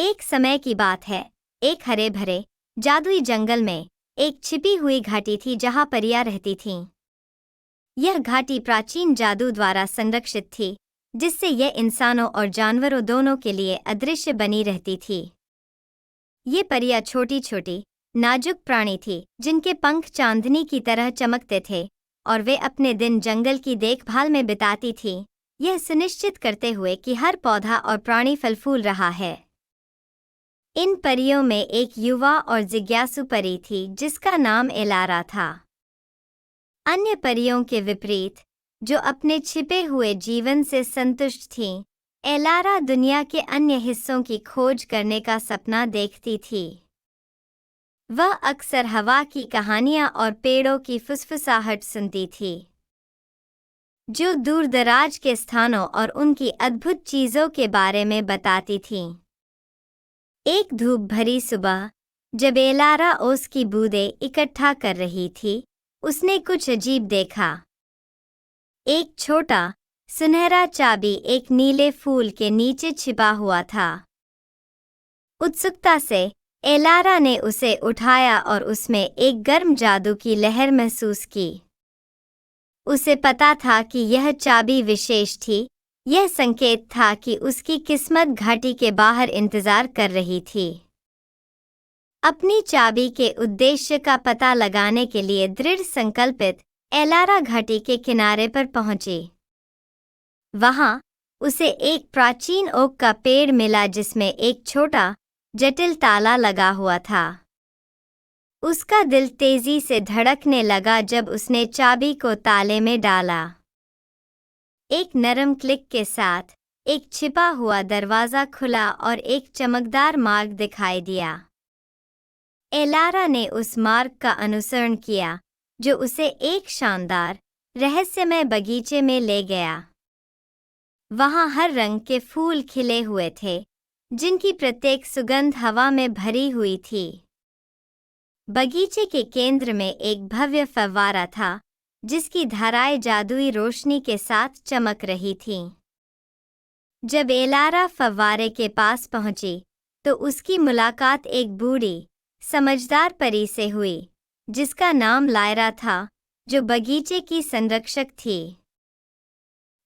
एक समय की बात है, एक हरे भरे जादुई जंगल में एक छिपी हुई घाटी थी जहां परियां रहती थीं। यह घाटी प्राचीन जादू द्वारा संरक्षित थी, जिससे यह इंसानों और जानवरों दोनों के लिए अदृश्य बनी रहती थी। ये परियां छोटी छोटी नाजुक प्राणी थी, जिनके पंख चांदनी की तरह चमकते थे और वे अपने दिन जंगल की देखभाल में बिताती थीं, यह सुनिश्चित करते हुए कि हर पौधा और प्राणी फल फूल रहा है। इन परियों में एक युवा और जिज्ञासु परी थी जिसका नाम एलारा था। अन्य परियों के विपरीत, जो अपने छिपे हुए जीवन से संतुष्ट थीं, एलारा दुनिया के अन्य हिस्सों की खोज करने का सपना देखती थी। वह अक्सर हवा की कहानियां और पेड़ों की फुसफुसाहट सुनती थी, जो दूरदराज के स्थानों और उनकी अद्भुत चीजों के बारे में बताती थीं। एक धूप भरी सुबह, जब एलारा ओस की बूंदें इकट्ठा कर रही थी, उसने कुछ अजीब देखा। एक छोटा सुनहरा चाबी एक नीले फूल के नीचे छिपा हुआ था। उत्सुकता से एलारा ने उसे उठाया और उसमें एक गर्म जादू की लहर महसूस की। उसे पता था कि यह चाबी विशेष थी। यह संकेत था कि उसकी किस्मत घाटी के बाहर इंतजार कर रही थी। अपनी चाबी के उद्देश्य का पता लगाने के लिए दृढ़ संकल्पित, एलारा घाटी के किनारे पर पहुंची। वहां उसे एक प्राचीन ओक का पेड़ मिला जिसमें एक छोटा, जटिल ताला लगा हुआ था। उसका दिल तेजी से धड़कने लगा जब उसने चाबी को ताले में डाला। एक नरम क्लिक के साथ एक छिपा हुआ दरवाजा खुला और एक चमकदार मार्ग दिखाई दिया। एलारा ने उस मार्ग का अनुसरण किया, जो उसे एक शानदार, रहस्यमय बगीचे में ले गया। वहां हर रंग के फूल खिले हुए थे, जिनकी प्रत्येक सुगंध हवा में भरी हुई थी। बगीचे के केंद्र में एक भव्य फव्वारा था, जिसकी धाराएं जादुई रोशनी के साथ चमक रही थीं। जब एलारा फव्वारे के पास पहुंची, तो उसकी मुलाकात एक बूढ़ी, समझदार परी से हुई, जिसका नाम लायरा था, जो बगीचे की संरक्षक थी।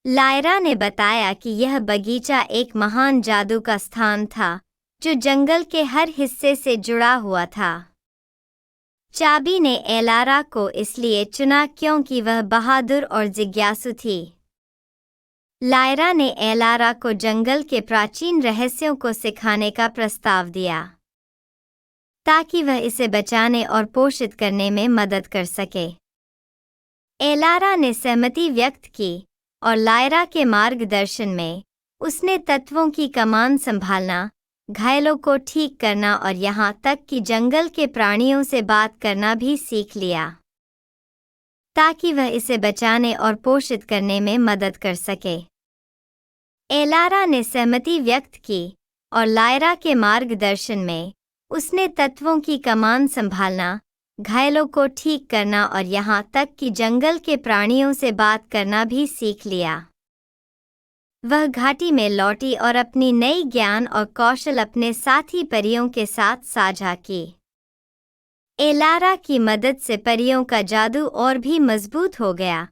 लायरा ने बताया कि यह बगीचा एक महान जादू का स्थान था, जो जंगल के हर हिस्से से जुड़ा हुआ था। चाबी ने एलारा को इसलिए चुना क्योंकि वह बहादुर और जिज्ञासु थी। लायरा ने एलारा को जंगल के प्राचीन रहस्यों को सिखाने का प्रस्ताव दिया, ताकि वह इसे बचाने और पोषित करने में मदद कर सके। एलारा ने सहमति व्यक्त की और लायरा के मार्गदर्शन में उसने तत्वों की कमान संभालना, घायलों को ठीक करना और यहाँ तक कि जंगल के प्राणियों से बात करना भी सीख लिया, ताकि वह इसे बचाने और पोषित करने में मदद कर सके। एलारा ने सहमति व्यक्त की और लायरा के मार्गदर्शन में उसने तत्वों की कमान संभालना, घायलों को ठीक करना और यहाँ तक कि जंगल के प्राणियों से बात करना भी सीख लिया। वह घाटी में लौटी और अपनी नई ज्ञान और कौशल अपने साथी परियों के साथ साझा की। एलारा की मदद से परियों का जादू और भी मजबूत हो गया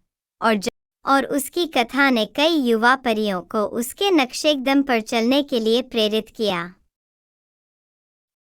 और उसकी कथा ने कई युवा परियों को उसके नक्शेकदम पर चलने के लिए प्रेरित किया।